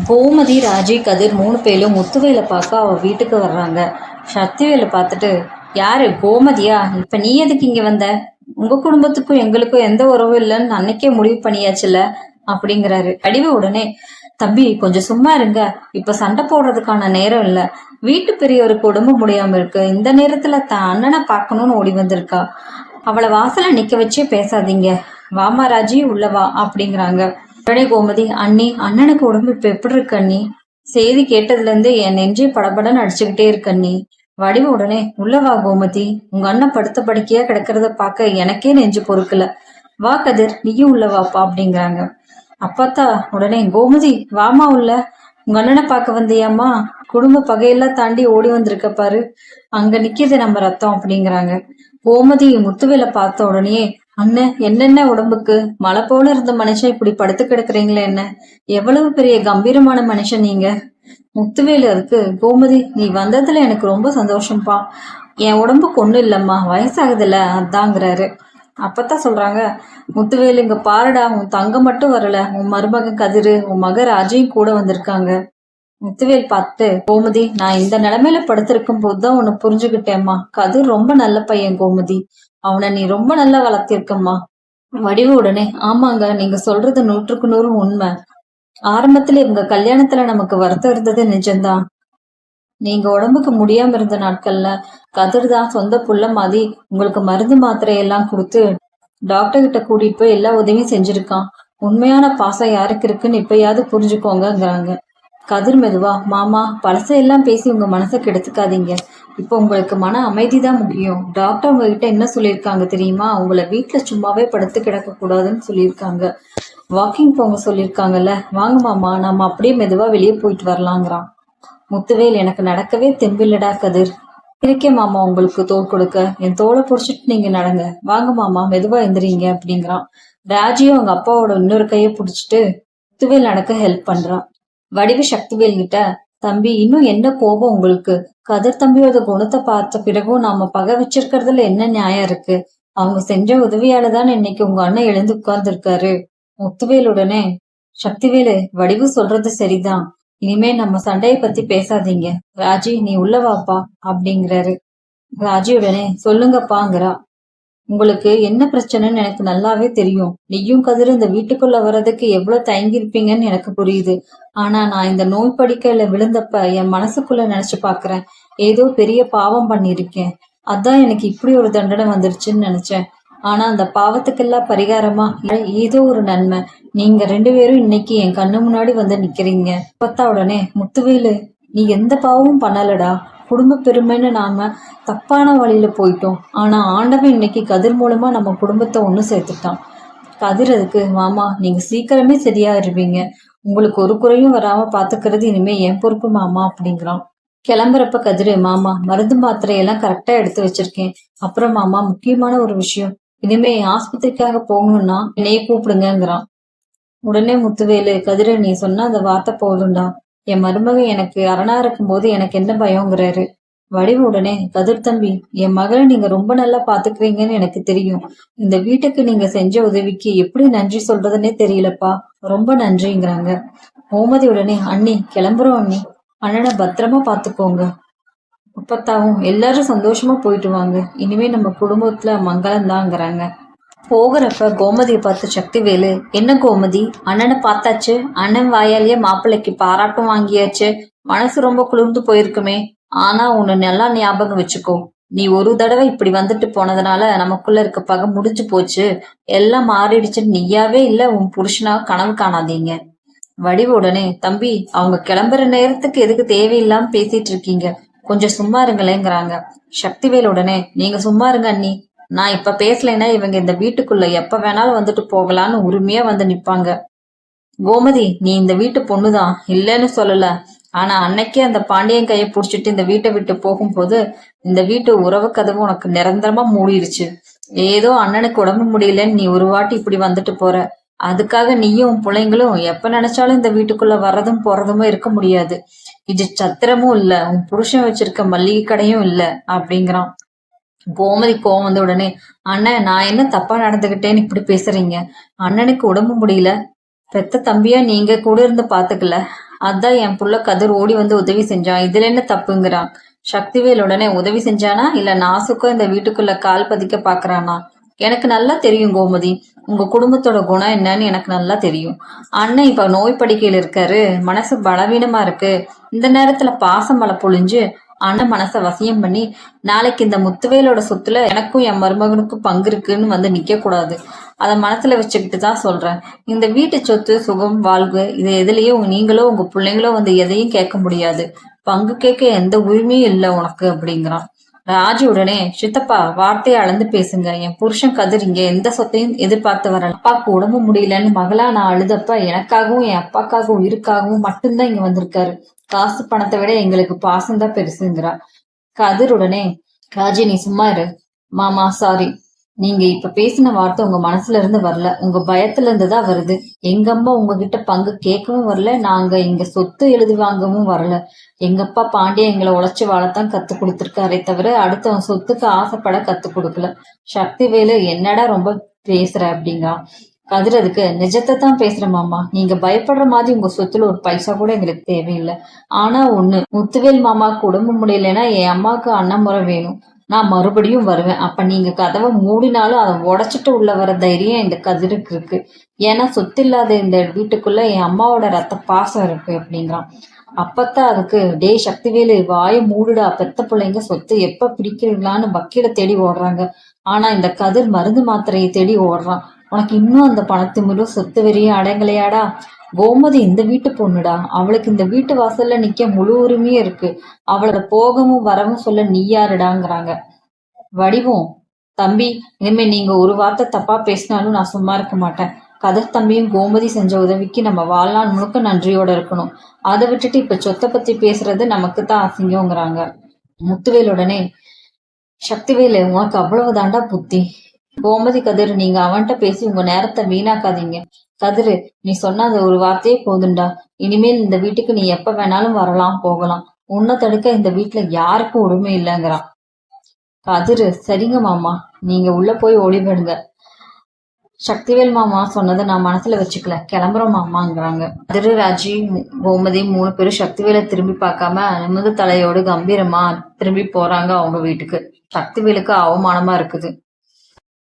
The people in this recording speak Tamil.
கோமதி, ராஜி, கதிர் 3 பேரும் முத்துவேலை பார்க்க அவ வீட்டுக்கு வர்றாங்க. சக்திவேலை பார்த்துட்டு, யாரு கோமதியா? இப்ப நீ எதுக்கு இங்க வந்த? உங்க குடும்பத்துக்கும் எங்களுக்கும் எந்த உறவும் இல்லைன்னு அன்னைக்கே முடிவு பண்ணியாச்சுல அப்படிங்கிறாரு. வடிவு உடனே, தம்பி கொஞ்சம் சும்மா இருங்க, இப்ப சண்டை போடுறதுக்கான நேரம் இல்ல. வீட்டு பெரியவருக்கு உடம்பு முடியாம இருக்கு, இந்த நேரத்துல தன் அண்ணனை பார்க்கணும்னு ஓடி வந்திருக்கா. அவளை வாசல நிக்க வச்சே பேசாதீங்க, வாமா ராஜி உள்ள வா அப்படிங்கிறாங்க. உடனே கோமதி, அண்ணி அண்ணனுக்கு உடம்பு இப்ப எப்படி இருக்கு அண்ணி? செய்தி கேட்டதுல இருந்து என் நெஞ்சை படபடன்னு அடிச்சுக்கிட்டே இருக்கு அண்ணி. வடிவு உடனே, உள்ளவா கோமதி, உங்க அண்ணன் படுத்த படுக்கையா கிடக்கிறத பார்க்க எனக்கே நெஞ்சு பொறுக்கல. வா கதிர், நீயும் உள்ள வாப்பா அப்படிங்கிறாங்க. அப்பத்தா உடனே, கோமதி வாமா உள்ள, உங்க அண்ணனை பார்க்க வந்தியாமா? குடும்ப பகையெல்லாம் தாண்டி ஓடி வந்திருக்க பாரு, அங்க நிக்கிது நம்ம ரத்தம் அப்படிங்கிறாங்க. கோமதி முத்துவேலை பார்த்த உடனே, அண்ணன் என்னென்ன உடம்புக்கு? மலை போல இருந்த மனுஷன் இப்படி படுத்து கிடக்குறீங்களே என்ன? எவ்வளவு பெரிய கம்பீரமான மனுஷன் நீங்க. முத்துவேலு அதுக்கு, கோமதி நீ வந்ததுல எனக்கு ரொம்ப சந்தோஷம்ப்பா. என் உடம்புக்கு ஒண்ணும் இல்லம்மா, வயசாகுதுல அதாங்கிறாரு. அப்பத்தான் சொல்றாங்க, முத்துவேலு இங்க பாருடா, உன் தங்க மட்டும் வரல, உன் மருமகன் கதிரு, உன் மக ராஜையும் கூட வந்திருக்காங்க. முத்துவேல் பார்த்து, கோமதி நான் இந்த நிலைமையில படுத்திருக்கும் போதுதான் உன்னை புரிஞ்சுக்கிட்டேம்மா. கதிர் ரொம்ப நல்ல பையன் கோமதி, அவனை நீ ரொம்ப நல்லா வளர்த்திருக்கம்மா. வடிவு உடனே, ஆமாங்க நீங்க சொல்றது 100க்கு 100 உண்மை. ஆரம்பத்துல இவங்க கல்யாணத்துல நமக்கு வருத்தம் இருந்தது நிஜம்தான். நீங்க உடம்புக்கு முடியாம இருந்த நாட்கள்ல கதிர் தான் சொந்த புள்ள மாதிரி உங்களுக்கு மருந்து மாத்திரை எல்லாம் கொடுத்து டாக்டர் கிட்ட கூட்டிட்டு போய் எல்லா உதவியும் செஞ்சிருக்கான். உண்மையான பாசம் யாருக்கு இருக்குன்னு இப்பயாவது புரிஞ்சுக்கோங்கிறாங்க. கதிர் மெதுவா, மாமா பழசையெல்லாம் பேசி உங்க மனசை கெடுத்துக்காதீங்க. இப்போ உங்களுக்கு மன அமைதி தான் முக்கியம். டாக்டர் உங்ககிட்ட என்ன சொல்லியிருக்காங்க தெரியுமா? உங்களை வீட்டுல சும்மாவே படுத்து கிடக்க கூடாதுன்னு சொல்லியிருக்காங்க. வாக்கிங் போங்க சொல்லியிருக்காங்கல்ல. வாங்க மாமா, நம்ம அப்படியே மெதுவா வெளியே போயிட்டு வரலாங்கிறான். முத்துவேல், எனக்கு நடக்கவே தெம்பில்லடா கதிர். இருக்கே மாமா உங்களுக்கு தோல் கொடுக்க, என் தோலை புடிச்சிட்டு நீங்க நடங்க. வாங்க மாமா மெதுவா எந்திரிங்க அப்படிங்கிறான். ராஜியும் அவங்க அப்பாவோட இன்னொரு கையை பிடிச்சிட்டு முத்துவேல் நடக்க ஹெல்ப் பண்றான். வடிவு சக்திவேல் கிட்ட, தம்பி இன்னும் என்ன கோபம் உங்களுக்கு? கதிர் தம்பியோட குணத்தை பார்த்த பிறகும் நாம பகை வச்சிருக்கிறதுல என்ன நியாயம் இருக்கு? அவங்க செஞ்ச உதவியாலதான் இன்னைக்கு உங்க அண்ணன் எழுந்து உட்கார்ந்து இருக்காரு. முத்துவேலுடனே, சக்திவேலு வடிவு சொல்றது சரிதான், இனிமே நம்ம சண்டையை பத்தி பேசாதீங்க. ராஜி நீ உள்ள வாப்பா அப்படிங்கிறாரு. ராஜியுடனே, சொல்லுங்கப்பாங்கிறா. உங்களுக்கு என்ன பிரச்சனைன்னு எனக்கு நல்லாவே தெரியும். நீயும் கதிர் இந்த வீட்டுக்குள்ள வர்றதுக்கு எவ்வளவு தயங்கி இருப்பீங்கன்னு எனக்கு புரியுது. ஆனா நான் இந்த நோய் படிக்கையில விழுந்தப்ப என் மனசுக்குள்ள நினைச்சு பாக்குறேன், ஏதோ பெரிய பாவம் பண்ணிருக்கேன். அதான் எனக்கு இப்படி ஒரு தண்டனை வந்துருச்சுன்னு நினைச்சேன். ஆனா அந்த பாவத்துக்கெல்லாம் பரிகாரமா ஏதோ ஒரு நன்மை. நீங்க 2 பேரும் இன்னைக்கு என் கண்ணு முன்னாடி வந்து நிக்கிறீங்க. பார்த்தா உடனே, முத்துவேலு நீ எந்த பாவமும் பண்ணலடா. குடும்ப பெருமைன்னு நாம தப்பான வழியில போயிட்டோம். ஆனா ஆண்டவன் இன்னைக்கு கதிர் மூலமா நம்ம குடும்பத்தை ஒண்ணு சேர்த்துட்டான். கதிர் அதுக்கு, மாமா நீங்க சீக்கிரமே சரியா இருப்பீங்க. உங்களுக்கு ஒரு குறையும் வராம பாத்துக்கிறது இனிமே என் பொறுப்பு மாமா அப்படிங்கிறான். கிளம்புறப்ப கதிரு, மாமா மருந்து மாத்திரையெல்லாம் கரெக்டா எடுத்து வச்சிருக்கேன். அப்புறம் மாமா முக்கியமான ஒரு விஷயம், இனிமே ஆஸ்பத்திரிக்காக போகணும்னா என்னைய கூப்பிடுங்கிறான். உடனே முத்துவேலு, கதிர நீ சொன்ன அந்த வார்த்தை போதும்டா. என் மருமகன் எனக்கு அரணா இருக்கும் போது எனக்கு என்ன பயங்கிறாரு. வடிவு உடனே, கதிர் தம்பி என் மகளை நீங்க ரொம்ப நல்லா பாத்துக்கிறீங்கன்னு எனக்கு தெரியும். இந்த வீட்டுக்கு நீங்க செஞ்ச உதவிக்கு எப்படி நன்றி சொல்றதுன்னே தெரியலப்பா, ரொம்ப நன்றிங்கிறாங்க. கோமதி உடனே, அண்ணி கிளம்புறோம் அண்ணி, அண்ணனை பத்திரமா பாத்துக்கோங்க. அப்பத்தாவும், எல்லாரும் சந்தோஷமா போயிட்டு வாங்க, இனிமே நம்ம குடும்பத்துல மங்களம் தாங்கிறாங்க. போகிறப்ப கோமதியை பார்த்து சக்திவேலு, என்ன கோமதி அண்ணனை பார்த்தாச்சு, அண்ணன் வாயாலேயே மாப்பிள்ளைக்கு பாராட்டும் வாங்கியாச்சு, மனசு ரொம்ப குளிர்ந்து போயிருக்குமே. ஆனா உன்னை நல்லா ஞாபகம் வச்சுக்கோ, நீ ஒரு தடவை இப்படி வந்துட்டு போனதுனால நமக்குள்ள இருக்க பகை முடிஞ்சு போச்சு, எல்லாம் மாறிடுச்சுன்னு நீயாவே இல்ல உன் புருஷனா கனவு காணாதீங்க. வடிவு உடனே, தம்பி அவங்க கிளம்புற நேரத்துக்கு எதுக்கு தேவையில்லாம பேசிட்டு இருக்கீங்க, கொஞ்சம் சும்மா இருங்களேங்கிறாங்க. சக்திவேல் உடனே, நீங்க சும்மா இருங்க அண்ணி, நான் இப்ப பேசலைன்னா இவங்க இந்த வீட்டுக்குள்ள எப்ப வேணாலும் வந்துட்டு போகலான்னு உரிமையா வந்து நிப்பாங்க. கோமதி நீ இந்த வீட்டு பொண்ணுதான், இல்லைன்னு சொல்லல. ஆனா அன்னைக்கே அந்த பாண்டியன் கையை புடிச்சிட்டு இந்த வீட்டை விட்டு போகும்போது இந்த வீட்டு உறவு கதவு உனக்கு நிரந்தரமா மூடிருச்சு. ஏதோ அண்ணனுக்கு உடம்பு முடியலன்னு நீ ஒரு வாட்டி இப்படி வந்துட்டு போற, அதுக்காக நீயும் உன் பிள்ளைங்களும் எப்ப நினைச்சாலும் இந்த வீட்டுக்குள்ள வர்றதும் போறதுமோ இருக்க முடியாது. இது சத்திரமும் இல்ல, உன் புருஷன் வச்சிருக்க மல்லிகை கடையும் இல்ல அப்படிங்கிறான். கோமதி கோவம் வந்த உடனே, அண்ணன் நான் என்ன தப்பா நடந்துகிட்டேன்னு இப்படி பேசுறீங்க? அண்ணனுக்கு உடம்பு முடியல, பெத்த தம்பியா நீங்க கூட இருந்து பாத்துக்கல, அதான் என் புள்ள கதிர் ஓடி வந்து உதவி செஞ்சான், இதுல என்ன தப்புங்கிறான். சக்திவேல் உடனே உதவி செஞ்சானா இல்ல நாசுக்கும் இந்த வீட்டுக்குள்ள கால் பதிக்க பாக்குறானா? எனக்கு நல்லா தெரியும் கோமதி, உங்க குடும்பத்தோட குணம் என்னன்னு எனக்கு நல்லா தெரியும். அண்ணன் இப்ப நோய் படுக்கையில இருக்காரு, மனசு பலவீனமா இருக்கு. இந்த நேரத்துல பாசம் மழை பொழிஞ்சு அண்ணன் மனச வசியம் பண்ணி நாளைக்கு இந்த முத்துவேலோட சொத்துல எனக்கும் என் மருமகனுக்கும் பங்கு இருக்குன்னு வந்து நிக்க கூடாது. அதை மனசுல வச்சுக்கிட்டு தான் சொல்றேன். இந்த வீட்டு சொத்து சுகம் வாழ்வு இது எதுலயும் நீங்களோ உங்க பிள்ளைங்களோ வந்து எதையும் கேட்க முடியாது. பங்கு கேட்க எந்த உரிமையும் இல்லை உனக்கு அப்படிங்கிறான். ராஜு உடனே, சித்தப்பா வார்த்தையை அளந்து பேசுங்க, என் புருஷன் கதிர் இங்க எந்த சொத்தையும் எதிர்பார்த்து வரல. அப்பாவுக்கு உடம்பு முடியலன்னு மகளா நான் அழுதப்ப எனக்காகவும் என் அப்பாக்காகவும் உயிருக்காகவும் மட்டும்தான் இங்க வந்திருக்காரு. காசு பணத்தை விட எங்களுக்கு பாசம்தான் பெருசுங்கிறா. கதிர் உடனே, ராஜி நீ சும்மா இரு. மாமா சாரி, நீங்க இப்ப பேசின வார்த்தை உங்க மனசுல இருந்து வரல, உங்க பயத்துல இருந்துதான் வருது. எங்க அம்மா உங்ககிட்ட பங்கு கேட்கவும் வரல, நாங்க இங்க சொத்து எழுதி வாங்கவும் வரல. எங்க அப்பா பாண்டிய எங்களை உழைச்சு வாழத்தான் கத்து கொடுத்திருக்காரே தவிர அடுத்தவன் சொத்துக்கு ஆசைப்பட கத்து கொடுக்கல. சக்திவேலு என்னடா ரொம்ப பேசுற அப்படிங்கிறான். கதிர் அதுக்கு, நிஜத்தை தான் பேசுற மாமா, நீங்க பயப்படுற மாதிரி உங்க சொத்துல ஒரு பைசா கூட எங்களுக்கு தேவையில்லை. ஆனா ஒண்ணு, முத்துவேல் மாமாவுக்கு உடம்பு முடியலன்னா என் அம்மாவுக்கு அன்னமுறை வேணும், நான் மறுபடியும் வருவேன். அப்ப நீங்க கதவை மூடினாலும் அதை உடைச்சிட்டு உள்ள வர தைரியம் இந்த கதிருக்கு இருக்கு. ஏன்னா சொத்து இல்லாத இந்த வீட்டுக்குள்ள என் அம்மாவோட ரத்த பாசம் இருக்கு அப்படிங்கிறான். அப்பத்தான் அதுக்கு, டே சக்திவேலு வாயை மூடுடா, பெத்த பிள்ளைங்க சொத்து எப்ப பிடிக்கிறீங்களான்னு வக்கீல தேடி ஓடுறாங்க. ஆனா இந்த கதிர் மருந்து மாத்திரையை தேடி ஓடுறான். உனக்கு இன்னும் அந்த பணத்து சொத்து வெறியும் அடங்கலையாடா? கோமதி இந்த வீட்டு பொண்ணுடா, அவளுக்கு இந்த வீட்டு வாசல்ல நிக்க முழு உரிமையும் இருக்கு. அவளோட போகவும் வரவும் சொல்ல நீ யாருடாங்கிறாங்க. வடிவும், தம்பி இனிமே நீங்க ஒரு வார்த்தை தப்பா பேசினாலும் நான் சும்மா இருக்க மாட்டேன். கதிர் தம்பியும் கோமதி செஞ்ச உதவிக்கு நம்ம வாழ்நாள் முழுக்க நன்றியோட இருக்கணும். அதை விட்டுட்டு இப்ப சொத்தை பத்தி பேசுறது நமக்கு தான் அசிங்கங்கிறாங்க. முத்துவேலுடனே, சக்திவேலு உனக்கு அவ்வளவு தாண்டா புத்தி. கோமதி கதிர் நீங்க அவன்கிட்ட பேசி உங்க நேரத்தை வீணாக்காதீங்க. கதிரு நீ சொன்ன அந்த ஒரு வார்த்தையே போதுண்டா. இனிமேல் இந்த வீட்டுக்கு நீ எப்ப வேணாலும் வரலாம் போகலாம். உன்னை தடுக்க இந்த வீட்டுல யாருக்கும் உரிமை இல்லைங்கிறான். கதிரு, சரிங்க மாமா, நீங்க உள்ள போய் ஒளிபடுங்க. சக்திவேல் மாமா சொன்னதை நான் மனசுல வச்சுக்கல, கிளம்புறோம் மாமாங்கிறாங்க. கதிரு, ராஜி, கோமதி 3 பேரும் சக்திவேலை திரும்பி பார்க்காம நிமிர்ந்த தலையோடு கம்பீரமா திரும்பி போறாங்க அவங்க வீட்டுக்கு. சக்திவேலுக்கு அவமானமா இருக்குது.